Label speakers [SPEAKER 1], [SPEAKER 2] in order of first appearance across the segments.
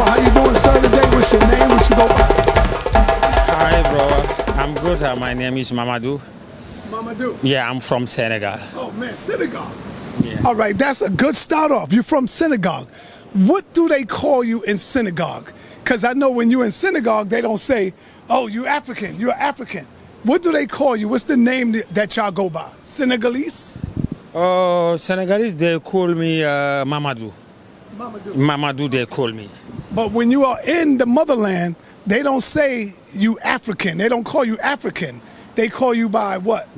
[SPEAKER 1] How you doing, sir, today? What's your name? What you go by?
[SPEAKER 2] Hi, bro. I'm good. My name is Mamadou.
[SPEAKER 1] Mamadou.
[SPEAKER 2] Yeah, I'm from Senegal.
[SPEAKER 1] Oh, man, Senegal.
[SPEAKER 2] Yeah.
[SPEAKER 1] All right, that's a good start off. You're from Senegal. What do they call you in Senegal? Because I know when you're in Senegal, they don't say, oh, you're African, you're African. What do they call you? What's the name that y'all go by? Senegalese?
[SPEAKER 2] Oh, Senegalese, they call me Mamadou.
[SPEAKER 1] Mamadou.
[SPEAKER 2] Mamadou, they call me.
[SPEAKER 1] But when you are in the motherland, they don't say you African. They don't call you African. They call you by what?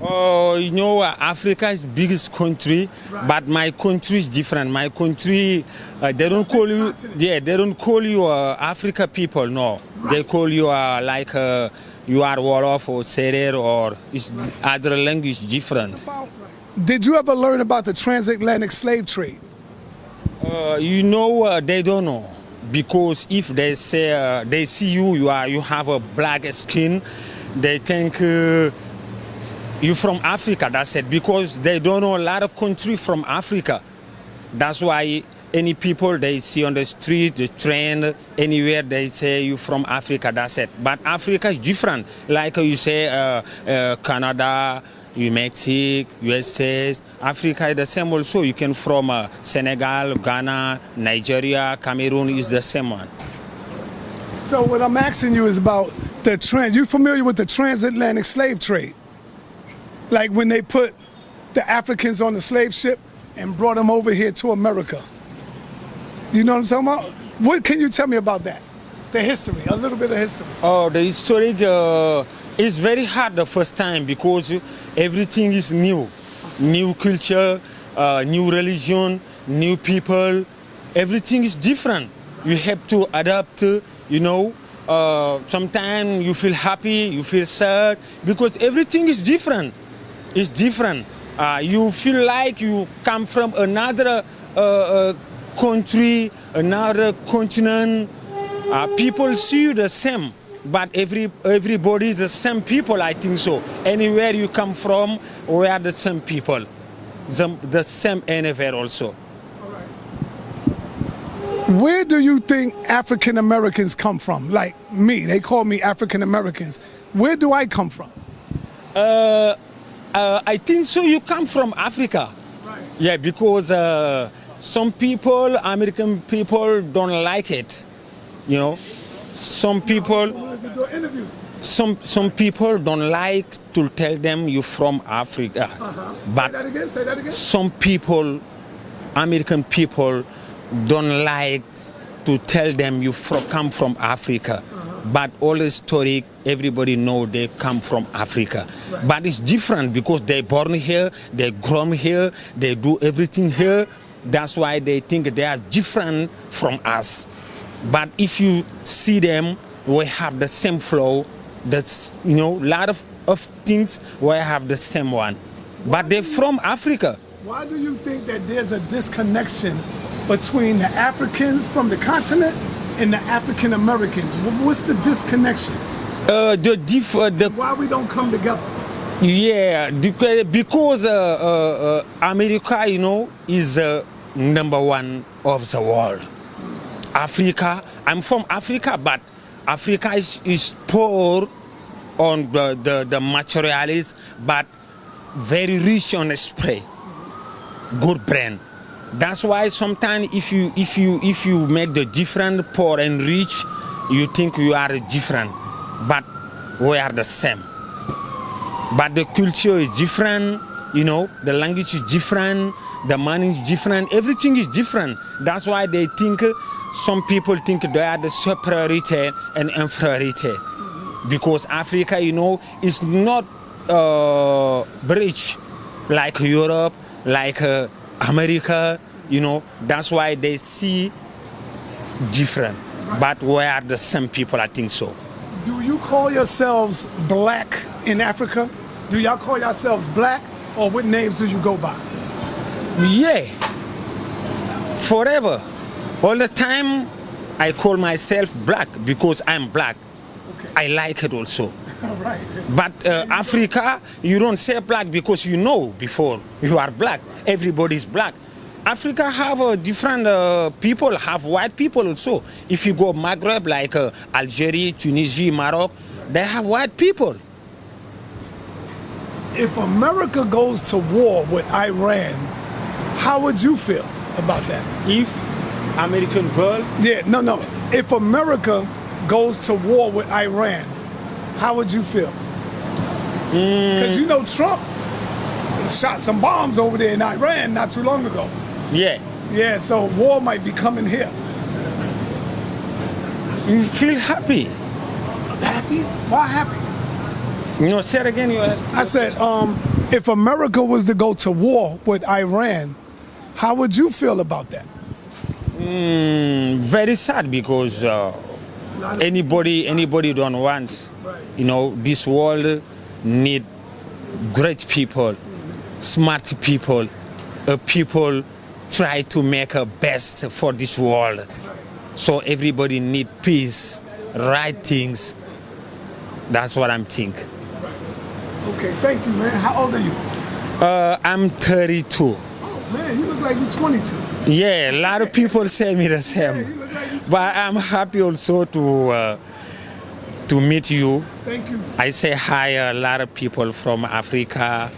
[SPEAKER 2] Oh, you know, Africa is the biggest country,
[SPEAKER 1] Right.
[SPEAKER 2] but my country is different. My country, they don't call you,
[SPEAKER 1] continent.
[SPEAKER 2] yeah, they don't call you Africa people, no. They call you like you are Wolof or Serer or other language different.
[SPEAKER 1] Did you ever learn about the transatlantic slave trade?
[SPEAKER 2] You know, they don't know, because if they say they see you have a black skin, they think you from Africa. That's it, because they don't know a lot of country from Africa. That's why any people they see on the street, the train, anywhere, they say you from Africa. That's it. But Africa is different. Like you say, Canada, Mexico, USA, Africa is the same also. You can from Senegal, Ghana, Nigeria, Cameroon is the same one.
[SPEAKER 1] So what I'm asking you is about the you familiar with the transatlantic slave trade? Like when they put the Africans on the slave ship and brought them over here to America. You know what I'm talking about? What can you tell me about that? The history, a little bit of history.
[SPEAKER 2] Oh, the historic is very hard the first time, because everything is new. New culture, new religion, new people. Everything is different. You have to adapt, you know. Sometimes you feel happy, you feel sad, because everything is different. It's different. You feel like you come from another country, another continent. People see you the same, but everybody is the same people, I think so. Anywhere you come from, we are the same people. The same anywhere also.
[SPEAKER 1] Where do you think African Americans come from? Like me, they call me African Americans. Where do I come from?
[SPEAKER 2] I think so you come from Africa.
[SPEAKER 1] Right.
[SPEAKER 2] Yeah, because some people, American people, don't like it. You know, some people people don't like to tell them you're from Africa. But
[SPEAKER 1] Say that again.
[SPEAKER 2] some people, American people, don't like to tell them you come from Africa. But all the story, everybody know they come from Africa.
[SPEAKER 1] Right.
[SPEAKER 2] But it's different, because they born here, they grown here, they do everything here. That's why they think they are different from us. But if you see them, we have the same flow. That's, you know, a lot of things we have the same one. But they're from Africa.
[SPEAKER 1] Why do you think that there's a disconnection between the Africans from the continent and the African Americans? What's the disconnection? Why we don't come together?
[SPEAKER 2] Yeah, because America, you know, is #1 of the world. Africa, I'm from Africa, but Africa is poor on the materials, but very rich on spray, good brand. That's why sometimes if you make the different poor and rich, you think you are different, but we are the same. But the culture is different, you know, the language is different, the money is different, everything is different. That's why they think, some people think they are the superiority and inferiority. Because Africa, you know, is not rich like Europe, like America, you know. That's why they see different. But we are the same people, I think so.
[SPEAKER 1] Do you call yourselves black in Africa? Do y'all call yourselves black, or what names do you go by?
[SPEAKER 2] Yeah, forever, all the time I call myself black, because I'm black.
[SPEAKER 1] Okay.
[SPEAKER 2] I like it also.
[SPEAKER 1] All right.
[SPEAKER 2] But Africa, you don't say black because you know before you are black. Everybody's black. Africa have different people, have white people also. If you go Maghreb, like Algeria, Tunisia, Morocco, they have white people.
[SPEAKER 1] If America goes to war with Iran, how would you feel about that?
[SPEAKER 2] If American girl,
[SPEAKER 1] Yeah, no. If America goes to war with Iran, how would you feel? Because you know Trump shot some bombs over there in Iran not too long ago.
[SPEAKER 2] yeah,
[SPEAKER 1] Yeah, so war might be coming here.
[SPEAKER 2] you feel happy.
[SPEAKER 1] Happy? Why happy?
[SPEAKER 2] No, say it again. You asked.
[SPEAKER 1] I said, if America was to go to war with Iran, how would you feel about that?
[SPEAKER 2] Very sad because anybody don't want. You know, this world need great people, smart people, people try to make a best for this world. So everybody need peace, right things. That's what I'm thinking.
[SPEAKER 1] Okay, thank you, man. How old are you?
[SPEAKER 2] I'm 32.
[SPEAKER 1] Oh, man, you look like you're 22.
[SPEAKER 2] Yeah, a lot of people say me the
[SPEAKER 1] Yeah,
[SPEAKER 2] same.
[SPEAKER 1] you look like you're 22.
[SPEAKER 2] But I'm happy also to meet you.
[SPEAKER 1] Thank you.
[SPEAKER 2] I say hi a lot of people from Africa,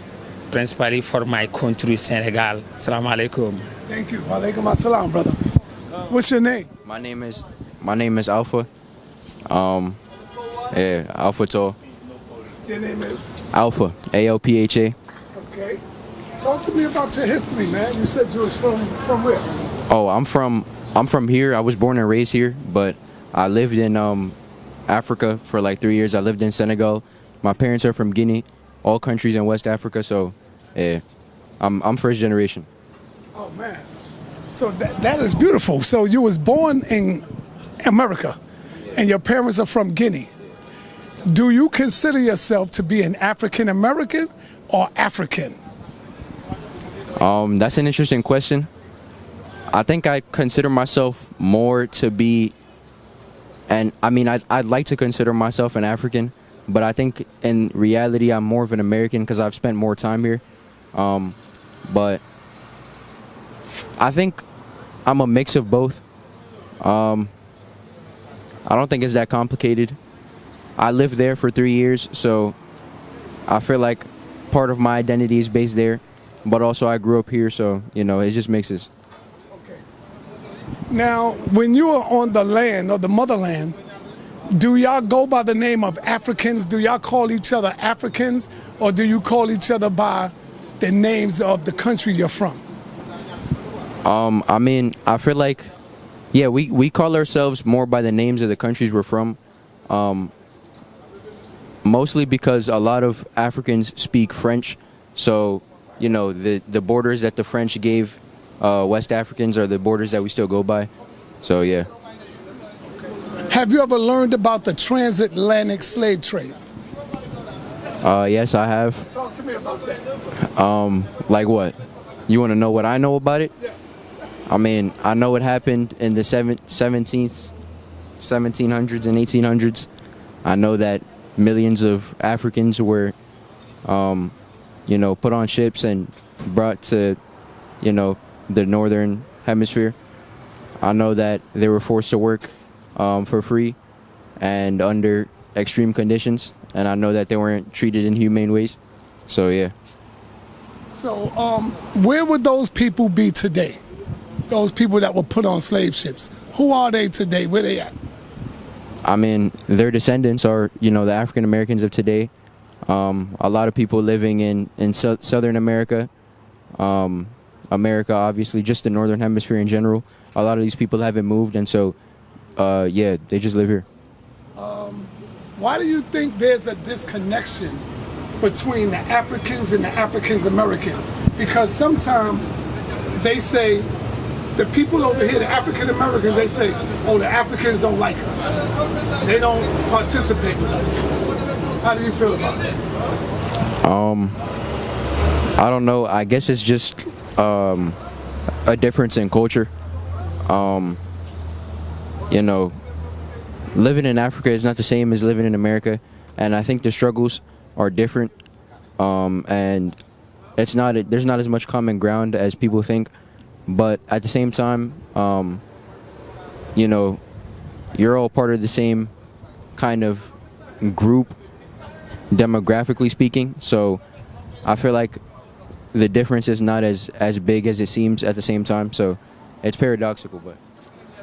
[SPEAKER 2] principally for my country, Senegal. Assalamu alaikum.
[SPEAKER 1] Thank you. Walaikum assalam, brother. What's your name?
[SPEAKER 3] My name is Alpha. Alpha Tall.
[SPEAKER 1] Your name is?
[SPEAKER 3] Alpha. ALPHA.
[SPEAKER 1] Okay. Talk to me about your history, man. You said you was from where?
[SPEAKER 3] Oh, I'm from here. I was born and raised here, but I lived in Africa for like 3 years. I lived in Senegal. My parents are from Guinea, all countries in West Africa. So, yeah, I'm first generation.
[SPEAKER 1] Oh, man. So that is beautiful. So you was born in America, and your parents are from Guinea. Do you consider yourself to be an African American or African?
[SPEAKER 3] That's an interesting question. I think I consider myself more to be, and I mean, I'd like to consider myself an African, but I think in reality I'm more of an American because I've spent more time here. But I think I'm a mix of both. I don't think it's that complicated. I lived there for 3 years, so I feel like part of my identity is based there, but also I grew up here, so, you know, it just mixes.
[SPEAKER 1] Okay. Now, when you are on the land or the motherland, do y'all go by the name of Africans? Do y'all call each other Africans, or do you call each other by the names of the country you're from?
[SPEAKER 3] I mean, I feel like, yeah, we call ourselves more by the names of the countries we're from. Mostly because a lot of Africans speak French, so you know the borders that the French gave West Africans are the borders that we still go by. So yeah.
[SPEAKER 1] Have you ever learned about the transatlantic slave trade?
[SPEAKER 3] Yes, I have.
[SPEAKER 1] Talk to me about that.
[SPEAKER 3] Like what? You want to know what I know about it?
[SPEAKER 1] Yes.
[SPEAKER 3] I mean, I know it happened in the 1700s and 1800s. I know that millions of Africans were, you know, put on ships and brought to, you know, the northern hemisphere. I know that they were forced to work for free and under extreme conditions, and I know that they weren't treated in humane ways. So yeah.
[SPEAKER 1] So, where would those people be today? Those people that were put on slave ships. Who are they today? Where they at?
[SPEAKER 3] I mean, their descendants are, you know, the African Americans of today. A lot of people living in Southern America, America, obviously, just the Northern Hemisphere in general. A lot of these people haven't moved, and so, yeah, they just live here.
[SPEAKER 1] Why do you think there's a disconnection between the Africans and the African Americans? Because sometimes they say, the people over here, the African Americans, they say, oh, the Africans don't like us. They don't participate with us. How do you feel about that?
[SPEAKER 3] I don't know. I guess it's just a difference in culture. You know, living in Africa is not the same as living in America, and I think the struggles are different. And it's not there's not as much common ground as people think. but at the same time, you know, you're all part of the same kind of group, demographically speaking. So I feel like the difference is not as big as it seems at the same time. So it's paradoxical, but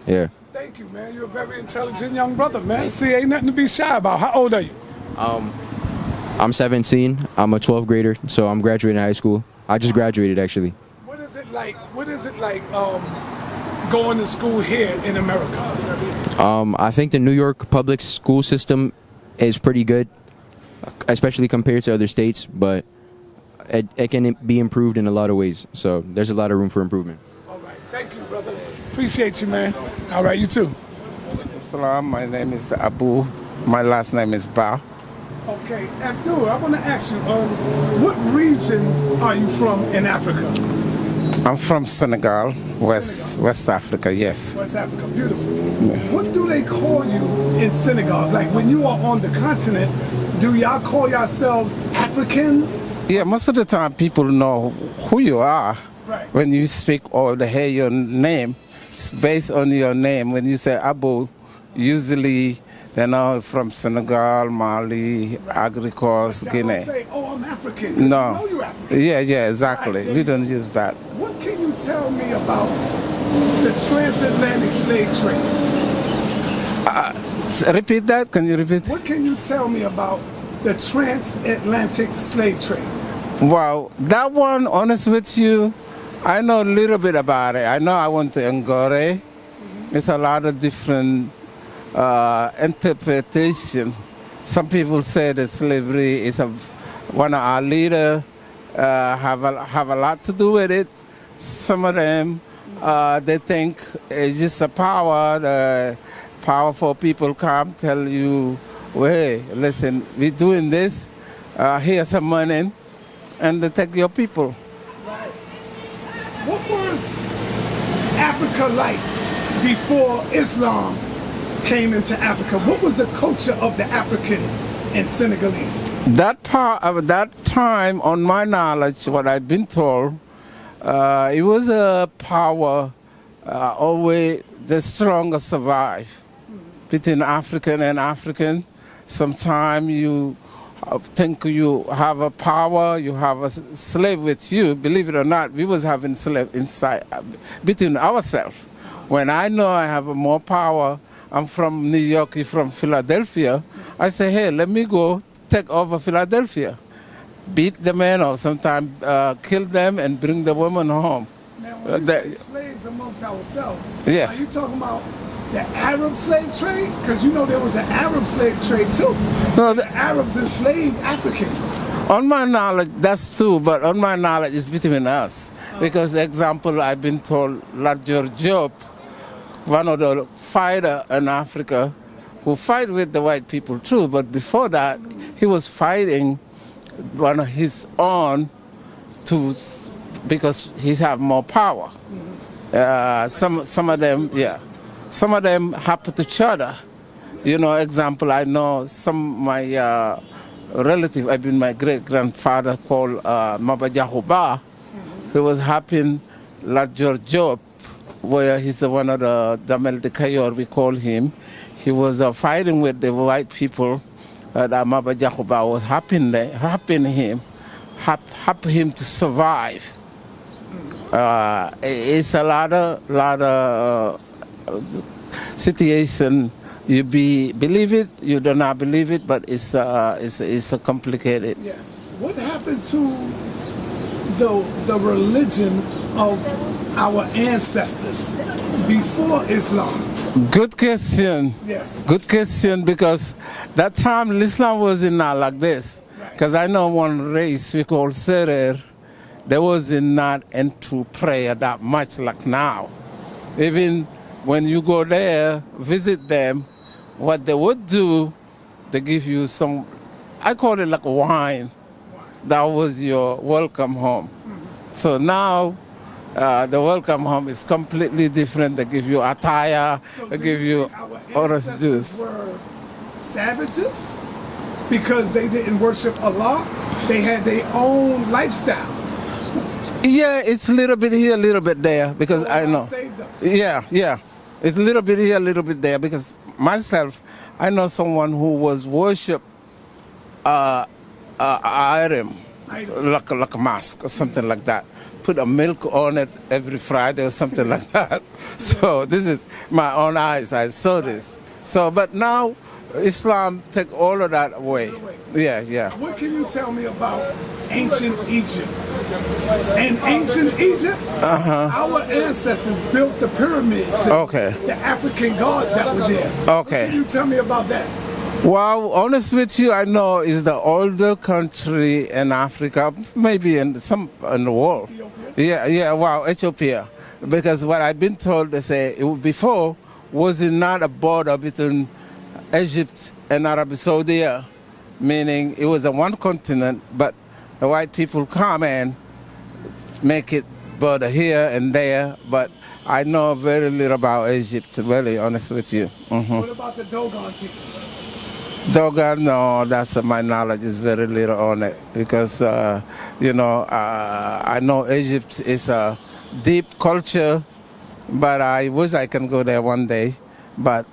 [SPEAKER 3] yeah.
[SPEAKER 1] Thank you, man. You're a very intelligent young brother, man. See, ain't nothing to be shy about. How old are you?
[SPEAKER 3] I'm 17. I'm a 12th grader, so I'm graduating high school. I just graduated, actually.
[SPEAKER 1] What is it like? What is it like going to school here in America?
[SPEAKER 3] I think the New York public school system is pretty good, especially compared to other states, but it can be improved in a lot of ways. So there's a lot of room for improvement.
[SPEAKER 1] All right. Thank you, brother. Appreciate you, man. All right, you too.
[SPEAKER 4] Salam, my name is Abdul. My last name is Ba.
[SPEAKER 1] Okay, Abdul, I want to ask you, what region are you from in Africa?
[SPEAKER 4] I'm from Senegal, West Africa, yes.
[SPEAKER 1] West Africa, beautiful. What do they call you in Senegal? Like when you are on the continent, do y'all call yourselves Africans?
[SPEAKER 4] Yeah, most of the time people know who you are.
[SPEAKER 1] Right.
[SPEAKER 4] When you speak or they hear your name, it's based on your name. When you say Abu, usually they know from Senegal, Mali, Ivory Coast,
[SPEAKER 1] Y'all
[SPEAKER 4] Guinea.
[SPEAKER 1] don't say, oh, I'm African. 'Cause
[SPEAKER 4] No.
[SPEAKER 1] You know you're African.
[SPEAKER 4] Yeah, exactly.
[SPEAKER 1] Right.
[SPEAKER 4] We don't use that.
[SPEAKER 1] What can you tell me about the transatlantic slave trade?
[SPEAKER 4] Repeat that. Can you repeat?
[SPEAKER 1] What can you tell me about the transatlantic slave trade?
[SPEAKER 4] Wow, that one, honest with you, I know a little bit about it. I know I went to Angore. It's a lot of different interpretation. Some people say that slavery is one of our leaders have a lot to do with it. Some of them, they think it's just a power. The powerful people come tell you, well, hey, listen, we're doing this. Here's some money. And they take your people.
[SPEAKER 1] Right. What was Africa like before Islam came into Africa? What was the culture of the Africans and Senegalese?
[SPEAKER 4] That part of that time, on my knowledge, what I've been told, it was a power, always the stronger survive. Between African and African, sometimes you think you have a power, you have a slave with you. Believe it or not, we was having slave inside between ourselves. When I know I have more power, I'm from New York, you're from Philadelphia, I say, hey, let me go take over Philadelphia. Beat the men or sometimes kill them and bring the woman home.
[SPEAKER 1] Now, when we say slaves amongst ourselves,
[SPEAKER 4] Yes.
[SPEAKER 1] are you talking about the Arab slave trade? Because you know there was an Arab slave trade too.
[SPEAKER 4] No,
[SPEAKER 1] the Arabs enslaved Africans.
[SPEAKER 4] On my knowledge, that's true, but on my knowledge, it's between us. Because, example, I've been told, Ladjor Job, one of the fighters in Africa, who fight with the white people too, but before that, he was fighting one of his own because he have more power. Some of them, yeah. Some of them happen to each other. You know, example, I know my relative, I mean my great-grandfather called Maba Jahuba. He was having Ladjor Job, where he's one of the Damel de Kayor, we call him. He was fighting with the white people that Maba Jahuba was helping him to survive. It's a lot of situation. You believe it, you do not believe it, but it's complicated.
[SPEAKER 1] Yes. What happened to the religion of our ancestors before Islam?
[SPEAKER 4] Good question.
[SPEAKER 1] Yes.
[SPEAKER 4] Good question, because that time Islam was not like this. Because I know one race we call sa.neter, they was not into prayer that much like now. Even when you go there, visit them, what they would do, they give you some, I call it like wine. That was your welcome home. So now, the welcome home is completely different. They give you attire, they give you orange juice.
[SPEAKER 1] Were savages because they didn't worship Allah. They had their own lifestyle.
[SPEAKER 4] Yeah, it's a little bit here, a little bit there, because
[SPEAKER 1] So
[SPEAKER 4] I
[SPEAKER 1] God
[SPEAKER 4] know.
[SPEAKER 1] saved us.
[SPEAKER 4] Yeah. It's a little bit here, a little bit there, because myself, I know someone who was worship item,
[SPEAKER 1] Idols.
[SPEAKER 4] like a mask or something like that. Put a milk on it every Friday or something like that. So this is my own eyes. I saw this. So, but now Islam take all of that away. Yeah.
[SPEAKER 1] What can you tell me about ancient Egypt? In ancient Egypt, our ancestors built the pyramids. And
[SPEAKER 4] Okay.
[SPEAKER 1] The African gods that were there.
[SPEAKER 4] Okay.
[SPEAKER 1] What can you tell me about that?
[SPEAKER 4] Well, honest with you, I know is the older country in Africa, maybe in the world. Yeah. Wow, Ethiopia, because what I've been told, they say before was it not a border between Egypt and Arabia Saudi, meaning it was a one continent, but the white people come and make it border here and there. But I know very little about Egypt, really honest with you.
[SPEAKER 1] What about the Dogon people?
[SPEAKER 4] Dogon, no, that's my knowledge is very little on it because, I know Egypt is a deep culture, but I wish I can go there one day, but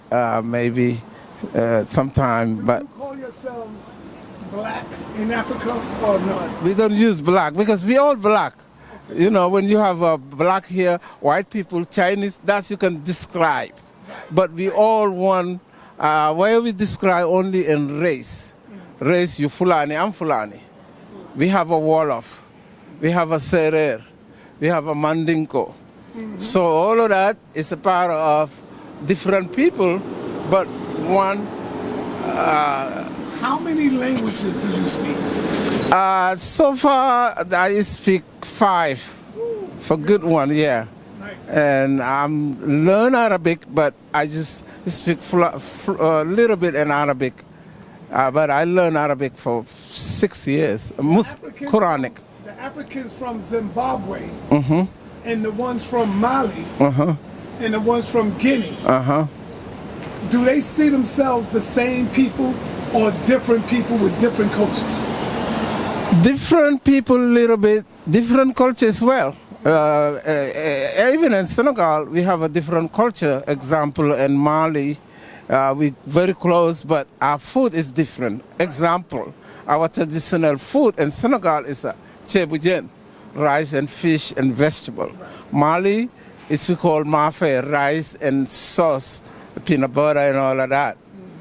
[SPEAKER 4] maybe sometime.
[SPEAKER 1] Do
[SPEAKER 4] But
[SPEAKER 1] you call yourselves black in Africa or not?
[SPEAKER 4] we don't use black because we all black. You know, when you have a black here, white people, Chinese, that you can describe. But we all one. Where we describe only in race. Race, you Fulani, I'm Fulani. We have a Wolof, we have a Serer, we have a Mandinko. So all of that is a part of different people, but one.
[SPEAKER 1] How many languages do you speak?
[SPEAKER 4] So far, I speak 5, for good one, yeah.
[SPEAKER 1] Nice.
[SPEAKER 4] And I'm learn Arabic, but I just speak a little bit in Arabic. But I learned Arabic for 6 years, Quranic.
[SPEAKER 1] The Africans from Zimbabwe and the ones from Mali and the ones from Guinea. Do they see themselves the same people or different people with different cultures?
[SPEAKER 4] Different people, a little bit, different culture as well. Even in Senegal, we have a different culture. Example, in Mali, we very close, but our food is different. Example, our traditional food in Senegal is a chebujen, rice and fish and vegetable. Mali is we call mafe, rice and sauce, peanut butter and all of that.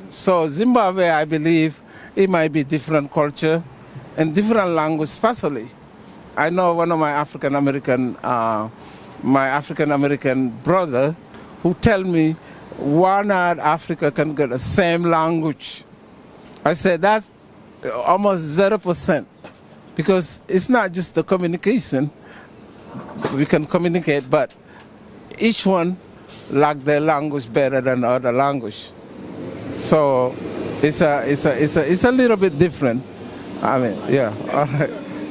[SPEAKER 4] So Zimbabwe, I believe, it might be different culture and different language, especially. I know one of my African American brother who tell me why not Africa can get the same language. I said that's almost 0% because it's not just the communication. We can communicate, but each one like their language better than other language. So it's a little bit different. I mean, yeah. All right.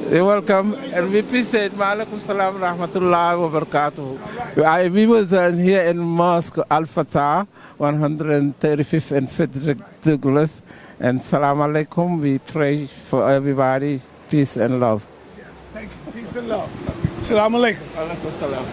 [SPEAKER 4] You're welcome, and we appreciate. Maalaikum salam rahmatullahi wa barakatuh. We was here in Mosque Al Fatah, 135th and Frederick Douglass, and salam alaikum. We pray for everybody, peace and love.
[SPEAKER 1] Yes, thank you. Peace and love. Salam alaikum.
[SPEAKER 4] Alaikum salam.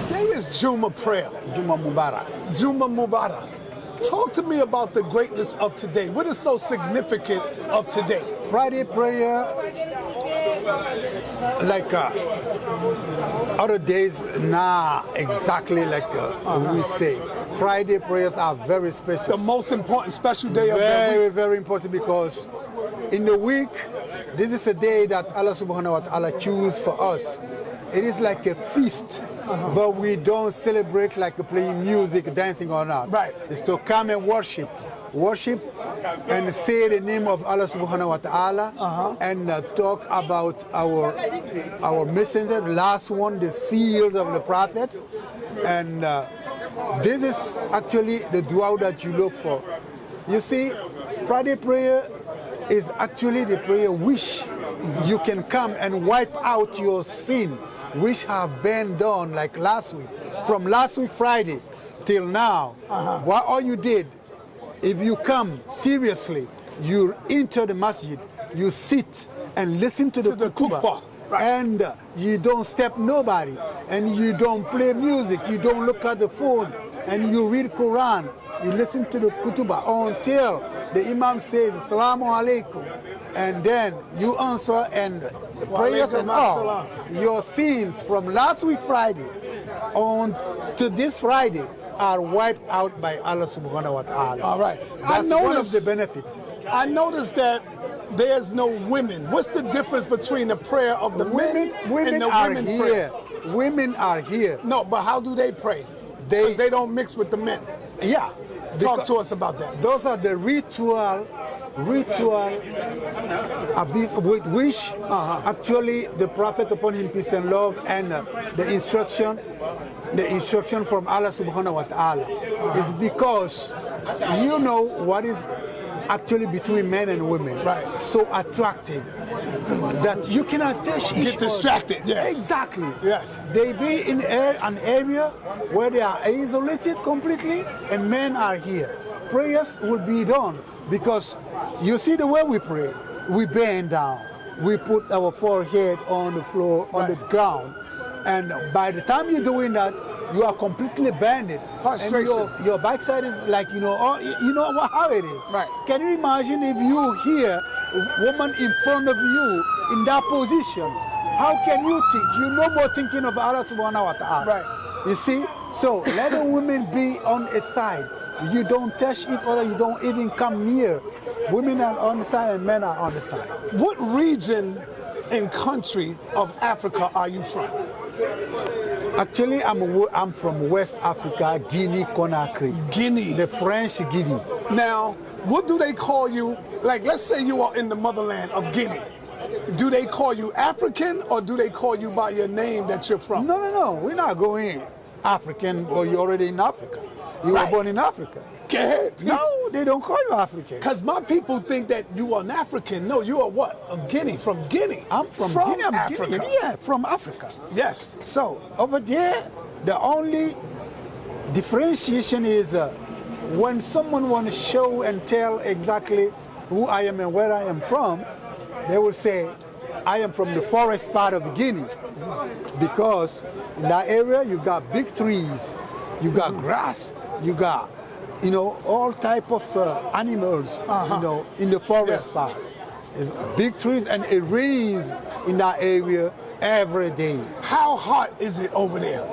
[SPEAKER 1] Today is Juma prayer.
[SPEAKER 5] Juma Mubarak.
[SPEAKER 1] Juma Mubarak. Talk to me about the greatness of today. What is so significant of today?
[SPEAKER 5] Friday prayer, like other days, exactly like we say. Friday prayers are very special.
[SPEAKER 1] The most important special day of the week.
[SPEAKER 5] Very, very important because in the week, this is a day that Allah subhanahu wa ta'ala choose for us. It is like a feast, but we don't celebrate like playing music, dancing or not.
[SPEAKER 1] Right.
[SPEAKER 5] It's to come and worship. worship and say the name of Allah subhanahu wa ta'ala and talk about our messenger, last one, the seals of the prophets. And this is actually the dua that you look for. You see, Friday prayer is actually the prayer which you can come and wipe out your sin which have been done like last week. From last week Friday till now, what all you did, if you come seriously, you enter the masjid, you sit and listen to the khutbah.
[SPEAKER 1] Right.
[SPEAKER 5] And you don't step nobody, and you don't play music, you don't look at the phone, and you read Quran, you listen to the khutbah until the Imam says Assalamu alaikum, and then you answer and prayers and all. Your sins from last week Friday on to this Friday are wiped out by Allah subhanahu wa ta'ala.
[SPEAKER 1] All right.
[SPEAKER 5] That's one of the benefits.
[SPEAKER 1] I noticed that there's no women. What's the difference between the prayer of the men and the
[SPEAKER 5] are
[SPEAKER 1] women
[SPEAKER 5] here.
[SPEAKER 1] prayer?
[SPEAKER 5] Women are here.
[SPEAKER 1] No, but how do they pray? They don't mix with the men.
[SPEAKER 5] Yeah.
[SPEAKER 1] Talk to us about that.
[SPEAKER 5] Those are the ritual with which actually the Prophet upon him peace and love and the instruction from Allah subhanahu wa ta'ala is because you know what is actually between men and women,
[SPEAKER 1] right? So
[SPEAKER 5] attractive that you cannot touch each
[SPEAKER 1] get distracted.
[SPEAKER 5] other.
[SPEAKER 1] Yes,
[SPEAKER 5] exactly.
[SPEAKER 1] Yes,
[SPEAKER 5] they be in an area where they are isolated completely, and men are here. Prayers will be done because you see the way we pray. We bend down. We put our forehead on the floor, on the ground, and by the time you're doing that, you are completely bended. And your backside is like, you know how it is.
[SPEAKER 1] Right.
[SPEAKER 5] Can you imagine if you hear a woman in front of you in that position? How can you think? You're no more thinking of Allah subhanahu wa ta'ala.
[SPEAKER 1] Right.
[SPEAKER 5] You see? So let the women be on a side. You don't touch each other. You don't even come near. Women are on the side and men are on the side.
[SPEAKER 1] What region and country of Africa are you from?
[SPEAKER 5] Actually, I'm from West Africa, Guinea Conakry.
[SPEAKER 1] Guinea.
[SPEAKER 5] The French Guinea.
[SPEAKER 1] Now, what do they call you? Like, let's say you are in the motherland of Guinea. Do they call you African or do they call you by your name that you're from?
[SPEAKER 5] No. We're not going African or you're already in Africa. You were born in Africa.
[SPEAKER 1] Go ahead.
[SPEAKER 5] No, they don't call you African.
[SPEAKER 1] Because my people think that you are an African. No, you are what? A Guinea, from Guinea.
[SPEAKER 5] I'm from Guinea. I'm
[SPEAKER 1] Africa.
[SPEAKER 5] Guinea. Yeah, from Africa.
[SPEAKER 1] Yes.
[SPEAKER 5] So over there, the only differentiation is when someone wants to show and tell exactly who I am and where I am from, they will say, I am from the forest part of Guinea. Because in that area, you got big trees, you got grass, you got, all type of animals, in the forest part. There's big trees and it rains in that area every day.
[SPEAKER 1] How hot is it over there?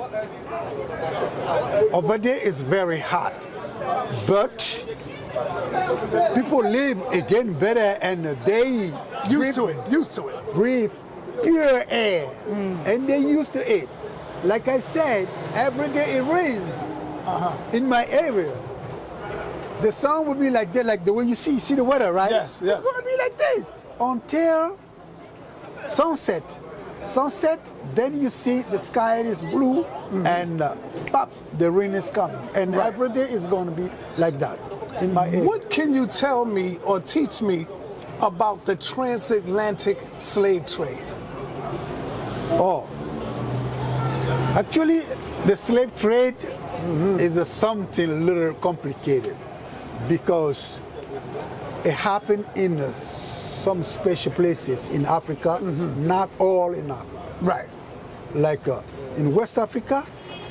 [SPEAKER 5] Over there is very hot, but people live again better and they
[SPEAKER 1] used to it.
[SPEAKER 5] Breathe pure air, and they used to it. Like I said, every day it rains in my area. The sun will be like that, like the way you see the weather, right?
[SPEAKER 1] Yes.
[SPEAKER 5] It's gonna be like this until sunset. Sunset, then you see the sky is blue, and pop, the rain is coming, and every day is going to be like that in my area.
[SPEAKER 1] What can you tell me or teach me about the transatlantic slave trade?
[SPEAKER 5] Oh, actually, the slave trade is something a little complicated because it happened in some special places in Africa, not all in Africa.
[SPEAKER 1] Right.
[SPEAKER 5] Like in West Africa,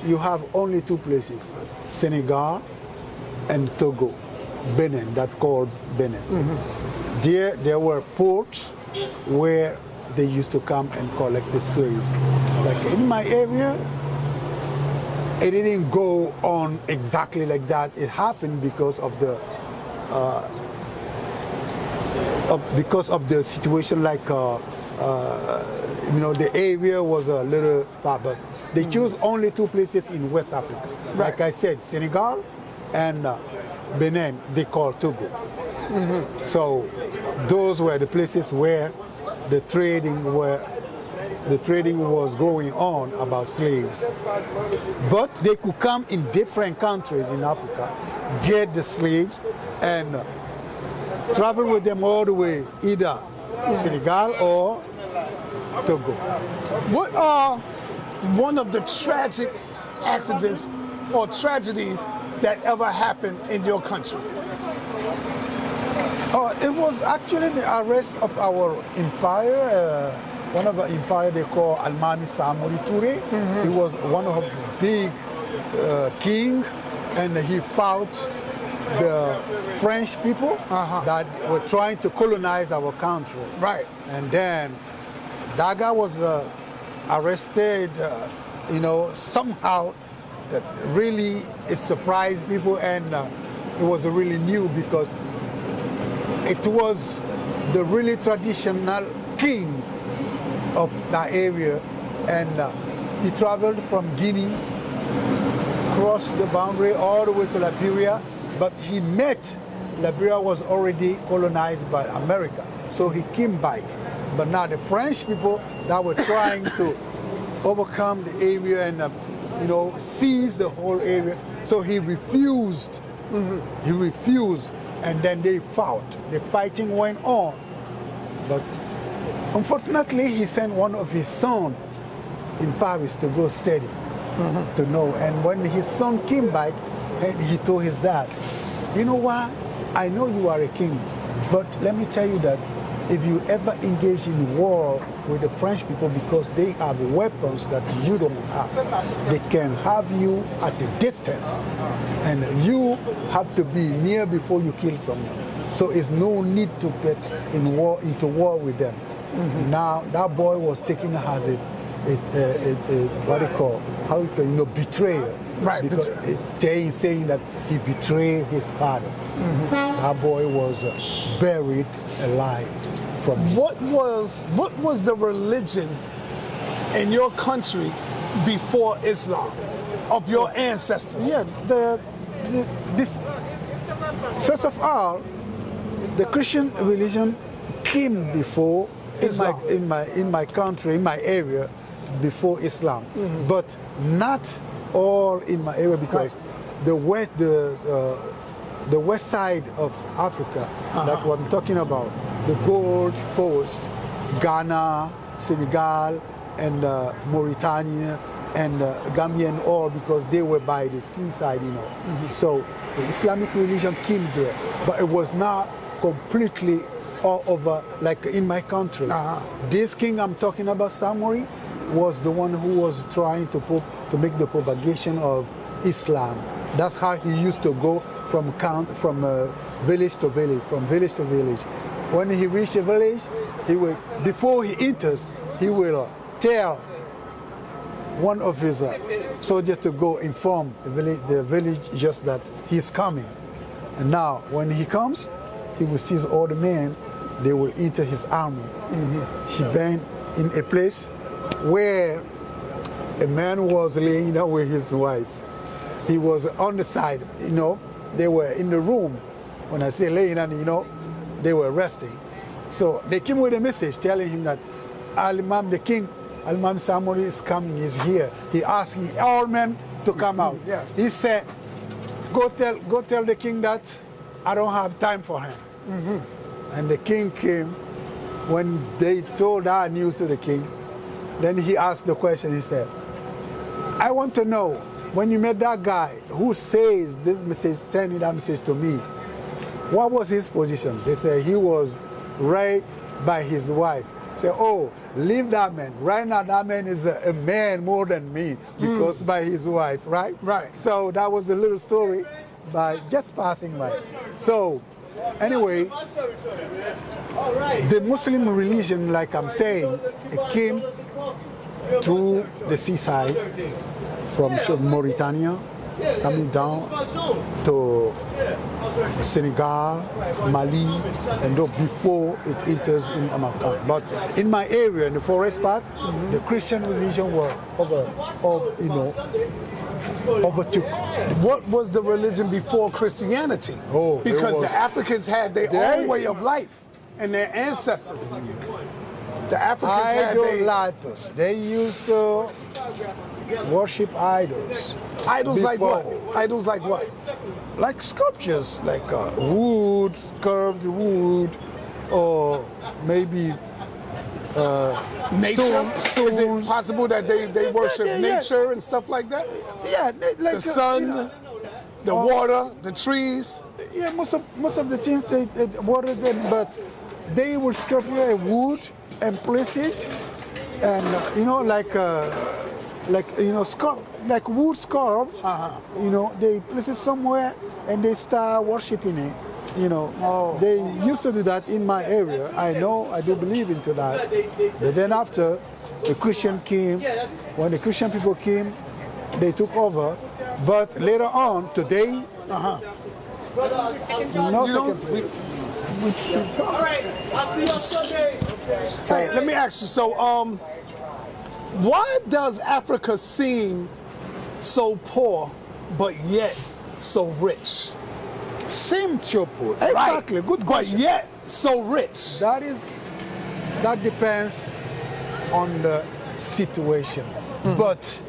[SPEAKER 5] you have only two places, Senegal and Togo, Benin, that's called Benin. There were ports where they used to come and collect the slaves. Like in my area, it didn't go on exactly like that. It happened because of the situation, like the area was a little far, but they chose only two places in West Africa. Like I said, Senegal and Benin, they call Togo. So those were the places where the trading was going on about slaves. But they could come in different countries in Africa, get the slaves, and travel with them all the way, either Senegal or Togo.
[SPEAKER 1] What are one of the tragic accidents or tragedies that ever happened in your country?
[SPEAKER 5] It was actually the arrest of our empire. One of the empire they call Almami Samori Toure. He was one of the big king, and he fought the French people that were trying to colonize our country.
[SPEAKER 1] Right.
[SPEAKER 5] And then Daga was arrested, somehow that really it surprised people, and it was really new because it was the really traditional king of that area, and he traveled from Guinea, crossed the boundary all the way to Liberia, but Liberia was already colonized by America, so he came back. But now the French people that were trying to overcome the area and seize the whole area, so he refused. He refused, and then they fought. The fighting went on, but unfortunately, he sent one of his sons in Paris to go study, to know. And when his son came back, he told his dad, you know what, I know you are a king, but let me tell you that if you ever engage in war with the French people, because they have weapons that you don't have, they can have you at a distance, and you have to be near before you kill someone. So it's no need to get into war with them. Now that boy was taken as betrayer.
[SPEAKER 1] Right.
[SPEAKER 5] Because they saying that he betrayed his father. That boy was buried alive.
[SPEAKER 1] What was the religion in your country before Islam, of your ancestors?
[SPEAKER 5] Yeah. First of all, the Christian religion came before
[SPEAKER 1] Islam.
[SPEAKER 5] in my country, in my area, before Islam, but not all in my area, because the west side of Africa, that's what I'm talking about, the Gold Coast, Ghana, Senegal, and Mauritania, and Gambia, and all, because they were by the seaside, So the Islamic religion came there, but it was not completely all over like in my country. This king I'm talking about, Samori, was the one who was trying to make the propagation of Islam. That's how he used to go from village to village, from village to village. When he reached a village, before he enters, he will tell one of his soldiers to go inform the village just that he's coming. And now, when he comes, he will seize all the men. They will enter his army. He been in a place where a man was laying down with his wife. He was on the side, they were in the room. When I say laying down, they were resting. So they came with a message telling him that Al-Imam, the king, Al-Imam Samori is coming, he's here. He asking all men to come out.
[SPEAKER 1] Yes.
[SPEAKER 5] He said, go tell the king that I don't have time for him. And the king came. When they told that news to the king, then he asked the question, he said, I want to know, when you met that guy who says this message, sending that message to me, what was his position? They said he was right by his wife. Say, oh, leave that man. Right now, that man is a man more than me because by his wife, right?
[SPEAKER 1] Right.
[SPEAKER 5] So that was a little story by just passing by. So anyway, the Muslim religion, like I'm saying, it came through the seaside from Mauritania, coming down to Senegal, Mali, and before it enters in America. But in my area, in the forest part, the Christian religion were overtook.
[SPEAKER 1] What was the religion before Christianity?
[SPEAKER 5] Oh, it
[SPEAKER 1] because
[SPEAKER 5] was-
[SPEAKER 1] the Africans had their own way of life and their ancestors. The Africans had their
[SPEAKER 5] Idolaters. They used to worship idols.
[SPEAKER 1] idols like what?
[SPEAKER 5] before.
[SPEAKER 1] Idols like what?
[SPEAKER 5] Like sculptures, like wood, carved wood, or maybe
[SPEAKER 1] Nature? Is
[SPEAKER 5] stones.
[SPEAKER 1] it possible that they worship
[SPEAKER 5] yeah.
[SPEAKER 1] nature and stuff like that?
[SPEAKER 5] Yeah, like
[SPEAKER 1] The sun,
[SPEAKER 5] you know,
[SPEAKER 1] the water, the trees.
[SPEAKER 5] yeah, most of the things they water them, but they would sculpt a wood and place it, and like wood scarved. You know, they place it somewhere and they start worshiping it. You know, they used to do that in my area. I do believe into that. But then after the Christian came, when the Christian people came, they took over. But later on, today, no second, please.
[SPEAKER 1] Hey, let me ask you. So, why does Africa seem so poor, but yet so rich?
[SPEAKER 5] Same chopo. Exactly. Good
[SPEAKER 1] But
[SPEAKER 5] question.
[SPEAKER 1] yet so rich.
[SPEAKER 5] That depends on the situation. But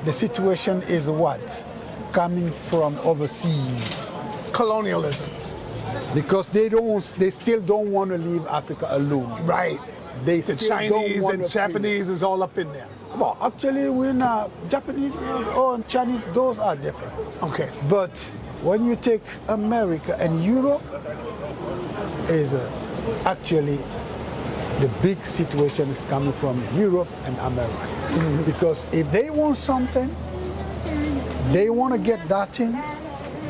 [SPEAKER 5] the situation is what? Coming from overseas.
[SPEAKER 1] Colonialism.
[SPEAKER 5] Because they still don't want to leave Africa alone.
[SPEAKER 1] Right.
[SPEAKER 5] They
[SPEAKER 1] The
[SPEAKER 5] still don't
[SPEAKER 1] Chinese
[SPEAKER 5] want
[SPEAKER 1] and
[SPEAKER 5] to
[SPEAKER 1] Japanese is all up in there.
[SPEAKER 5] Well, actually, we're not Japanese or Chinese. Those are different.
[SPEAKER 1] Okay.
[SPEAKER 5] But when you take America and Europe, is actually the big situation is coming from Europe and America. Because if they want something, they want to get that thing,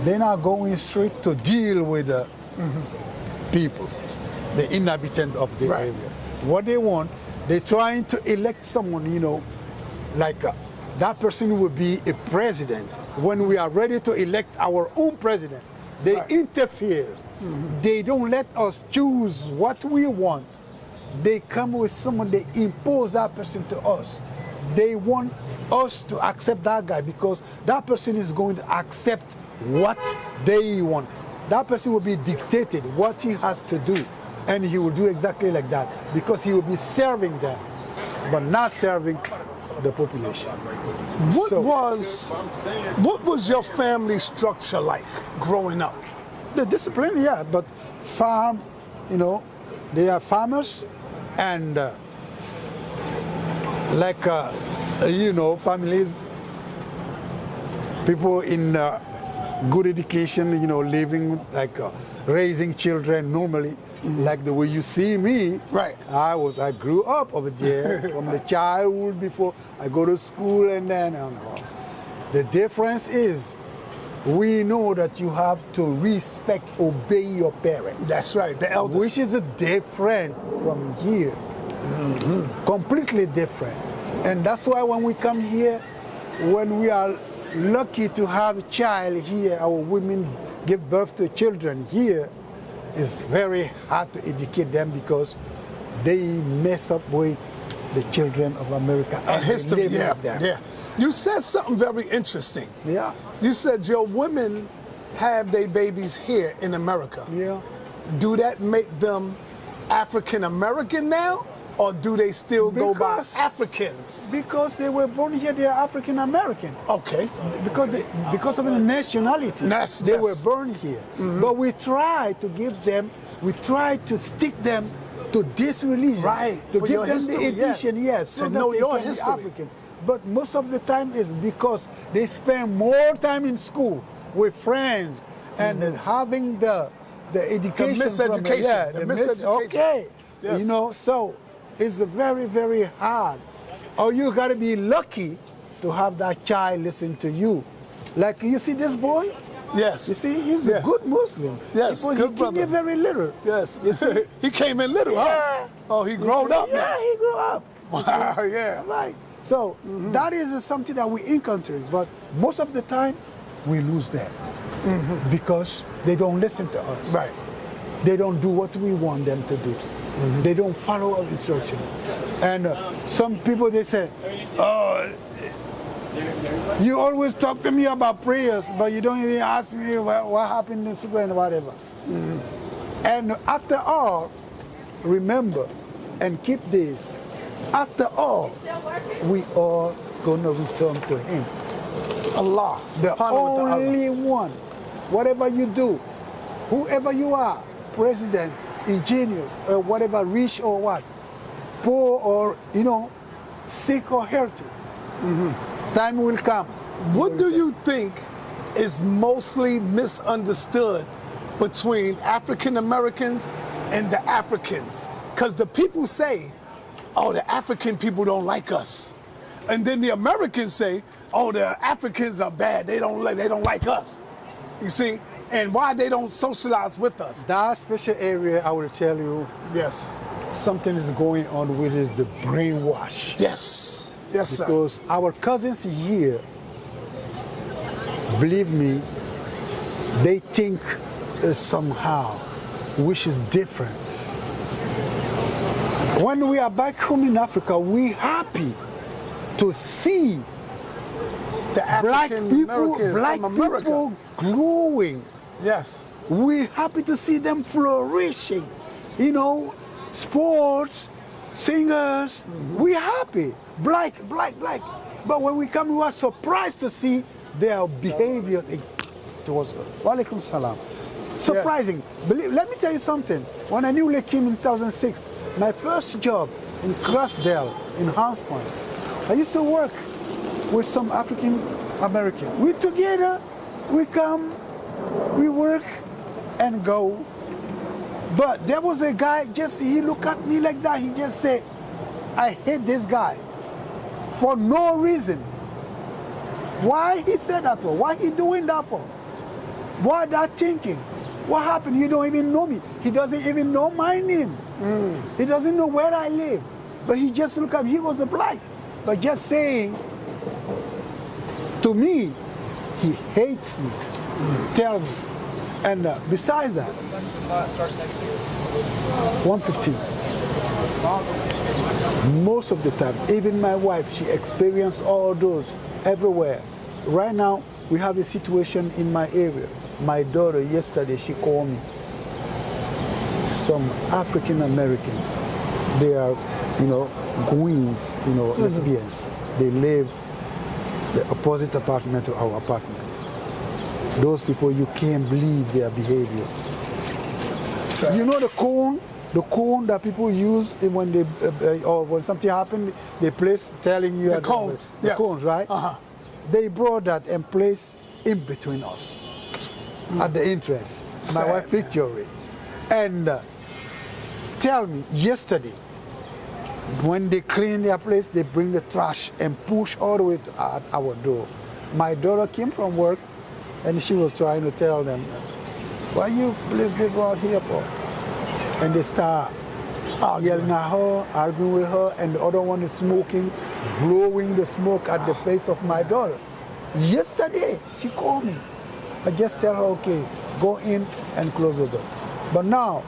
[SPEAKER 5] they're not going straight to deal with the people, the inhabitant of the area. What they want, they're trying to elect someone, you know, like that person will be a president. When we are ready to elect our own president, they interfere. They don't let us choose what we want. They come with someone, they impose that person to us. They want us to accept that guy because that person is going to accept what they want. That person will be dictated what he has to do, and he will do exactly like that because he will be serving them, but not serving the population.
[SPEAKER 1] What was your family structure like growing up?
[SPEAKER 5] The discipline, yeah, but farm, you know, they are farmers, and you know, families, people in good education, you know, living like raising children normally, like the way you see me.
[SPEAKER 1] Right.
[SPEAKER 5] I grew up over there from the childhood before I go to school, and then the difference is we know that you have to respect, obey your parents.
[SPEAKER 1] That's right, the elders.
[SPEAKER 5] Which is different from here. Completely different. And that's why when we come here, when we are lucky to have a child here, our women give birth to children here, it's very hard to educate them because they mess up with the children of America and
[SPEAKER 1] history,
[SPEAKER 5] they live with them.
[SPEAKER 1] yeah. You said something very interesting.
[SPEAKER 5] Yeah.
[SPEAKER 1] You said your women have their babies here in America.
[SPEAKER 5] Yeah.
[SPEAKER 1] Do that make them African American now, or do they still go by Africans?
[SPEAKER 5] Because they were born here, they are African American.
[SPEAKER 1] Okay.
[SPEAKER 5] Because of the nationality, they were born here. But we try to give them, we try to stick them to this religion,
[SPEAKER 1] Right,
[SPEAKER 5] to
[SPEAKER 1] for
[SPEAKER 5] give
[SPEAKER 1] your
[SPEAKER 5] them
[SPEAKER 1] history,
[SPEAKER 5] the education, yes,
[SPEAKER 1] To
[SPEAKER 5] so
[SPEAKER 1] know
[SPEAKER 5] that they
[SPEAKER 1] your
[SPEAKER 5] can be
[SPEAKER 1] history.
[SPEAKER 5] African. But most of the time is because they spend more time in school with friends and having the education.
[SPEAKER 1] miseducation, the miseducation.
[SPEAKER 5] Okay,
[SPEAKER 1] Yes.
[SPEAKER 5] you know, so it's very, very hard. Or you got to be lucky to have that child listen to you. Like you see this boy?
[SPEAKER 1] Yes.
[SPEAKER 5] You see, he's
[SPEAKER 1] Yes.
[SPEAKER 5] a good Muslim.
[SPEAKER 1] Yes,
[SPEAKER 5] He
[SPEAKER 1] good
[SPEAKER 5] came here
[SPEAKER 1] brother.
[SPEAKER 5] very little.
[SPEAKER 1] Yes.
[SPEAKER 5] You see?
[SPEAKER 1] He came in little, huh?
[SPEAKER 5] Yeah.
[SPEAKER 1] Oh, he grown up now.
[SPEAKER 5] Yeah, he grew up. You see?
[SPEAKER 1] Wow, yeah.
[SPEAKER 5] Right. So that is something that we encounter, but most of the time we lose that because they don't listen to us.
[SPEAKER 1] Right.
[SPEAKER 5] They don't do what we want them to do. They don't follow our instruction. And some people, they say, oh, You always talk to me about prayers, but you don't even ask me what happened in school and whatever. And after all, remember and keep this. After all, we are gonna return to Him.
[SPEAKER 1] Allah,
[SPEAKER 5] The
[SPEAKER 1] subhanahu wa ta'ala.
[SPEAKER 5] only one. Whatever you do, whoever you are, president, engineers, or whatever, rich or what, poor or, sick or healthy, time will come.
[SPEAKER 1] What do you think is mostly misunderstood between African Americans and the Africans? Because the people say, oh, the African people don't like us. And then the Americans say, oh, the Africans are bad. They don't like us. You see? And why they don't socialize with us.
[SPEAKER 5] That special area, I will tell you,
[SPEAKER 1] Yes.
[SPEAKER 5] something is going on with is the brainwash.
[SPEAKER 1] Yes. Yes, sir.
[SPEAKER 5] Because our cousins here, believe me, they think somehow which is different. When we are back home in Africa, we happy to see
[SPEAKER 1] The
[SPEAKER 5] black
[SPEAKER 1] African
[SPEAKER 5] people,
[SPEAKER 1] Americans from America.
[SPEAKER 5] people glowing.
[SPEAKER 1] Yes.
[SPEAKER 5] We happy to see them flourishing. Sports, singers. We happy. Black. But when we come, we are surprised to see their behavior towards us. Walaikum salam. Surprising. Let me tell you something. When I newly came in 2006, my first job in Crossdale, in Hans Point, I used to work with some African American. We together, we come, we work and go. But there was a guy, he looked at me like that. He just said, I hate this guy for no reason. Why he said that for? Why he doing that for? Why that thinking? What happened? You don't even know me. He doesn't even know my name. He doesn't know where I live. But he just looked at me. He was a black. But just saying to me, he hates me. Tell me. And besides that, 115. Most of the time, even my wife, she experienced all those everywhere. Right now, we have a situation in my area. My daughter, yesterday, she called me. Some African American, they are, queens, lesbians. They live the opposite apartment to our apartment. Those people, you can't believe their behavior.
[SPEAKER 1] Sad.
[SPEAKER 5] You know the cone that people use when they or when something happened, they place telling you
[SPEAKER 1] The cones,
[SPEAKER 5] the
[SPEAKER 1] yes.
[SPEAKER 5] cones, right? They brought that and placed in between us at the entrance.
[SPEAKER 1] Sad,
[SPEAKER 5] My wife pictured it, and tell me yesterday when they clean their place, they bring the trash and push all the way to our door. My daughter came from work, and she was trying to tell them, why you place this one here for? And they start yelling at her, arguing with her, and the other one is smoking, blowing the smoke at the face of my daughter. Yesterday, she called me. I just tell her, okay, go in and close the door. But now,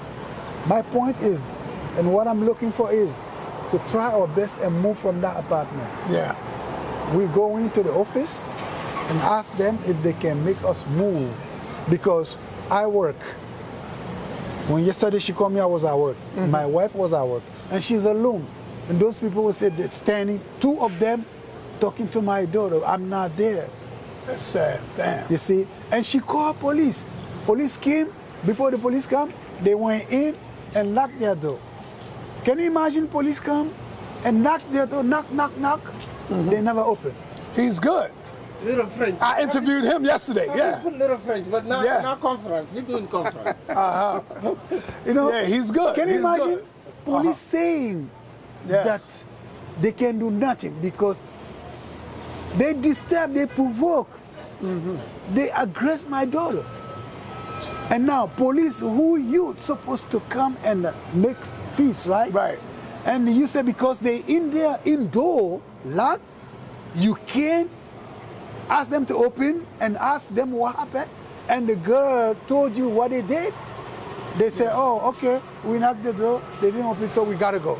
[SPEAKER 5] my point is, and what I'm looking for is, to try our best and move from that apartment.
[SPEAKER 1] Yeah.
[SPEAKER 5] We go into the office and ask them if they can make us move, because I work. When yesterday she called me, I was at work. My wife was at work, and she's alone. And those people were they're standing, two of them talking to my daughter. I'm not there.
[SPEAKER 1] That's sad. Damn.
[SPEAKER 5] You see? And she called police. Police came. Before the police come, they went in and locked their door. Can you imagine police come and knock their door, knock. They never open.
[SPEAKER 1] He's good.
[SPEAKER 4] Little French.
[SPEAKER 1] I interviewed him yesterday. Yeah.
[SPEAKER 4] Little French, but not,
[SPEAKER 1] Yeah.
[SPEAKER 4] not conference. He's doing conference.
[SPEAKER 1] Yeah, he's good.
[SPEAKER 5] Can you
[SPEAKER 1] He's
[SPEAKER 5] imagine
[SPEAKER 1] good.
[SPEAKER 5] police saying
[SPEAKER 1] Yes.
[SPEAKER 5] that they can do nothing because they disturb, they provoke, they aggress my daughter. And now police, who you supposed to come and make peace, right?
[SPEAKER 1] Right.
[SPEAKER 5] And you say because they in there indoor locked, you can't ask them to open and ask them what happened. And the girl told you what they did. They said, oh, okay, we knocked the door, they didn't open, so we gotta go.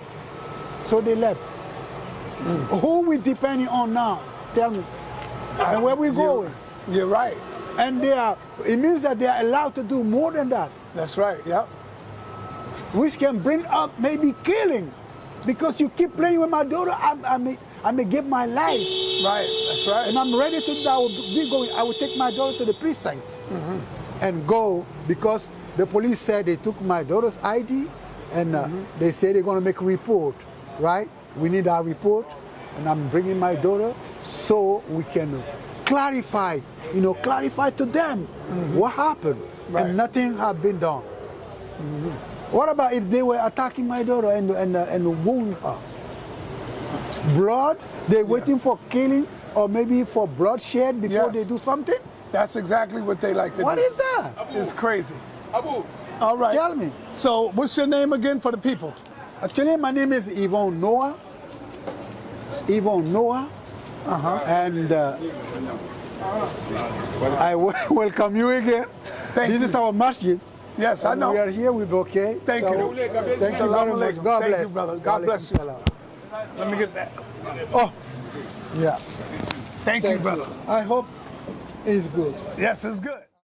[SPEAKER 5] So they left. Who we depending on now? Tell me. And where we going?
[SPEAKER 1] You're right.
[SPEAKER 5] And it means that they are allowed to do more than that,
[SPEAKER 1] That's right. Yep.
[SPEAKER 5] which can bring up maybe killing. Because you keep playing with my daughter, I may give my life.
[SPEAKER 1] Right. That's right.
[SPEAKER 5] And I'm ready to do. I will take my daughter to the precinct and go, because the police said they took my daughter's ID and they say they're going to make a report, right? We need our report, and I'm bringing my daughter so we can clarify to them what happened.
[SPEAKER 1] Right.
[SPEAKER 5] And nothing has been done. What about if they were attacking my daughter and wound her? Blood? They're waiting for killing or maybe for bloodshed before they do something?
[SPEAKER 1] That's exactly what they like to do.
[SPEAKER 5] What is that?
[SPEAKER 1] It's crazy. All right.
[SPEAKER 5] Tell me.
[SPEAKER 1] So, what's your name again for the people?
[SPEAKER 5] Actually, my name is Yvonne Noah. Yvonne Noah. And I welcome you again. This is our masjid.
[SPEAKER 1] Yes, I
[SPEAKER 5] And
[SPEAKER 1] know.
[SPEAKER 5] we are here with okay.
[SPEAKER 1] Thank you.
[SPEAKER 5] Thank you
[SPEAKER 1] Assalamu
[SPEAKER 5] very much.
[SPEAKER 1] alaikum.
[SPEAKER 5] God
[SPEAKER 1] Thank
[SPEAKER 5] bless.
[SPEAKER 1] you, brother. God bless you.
[SPEAKER 5] Salam.
[SPEAKER 1] Let me get that.
[SPEAKER 5] Oh, yeah.
[SPEAKER 1] Thank you, brother.
[SPEAKER 5] I hope it's good.
[SPEAKER 1] Yes, it's good.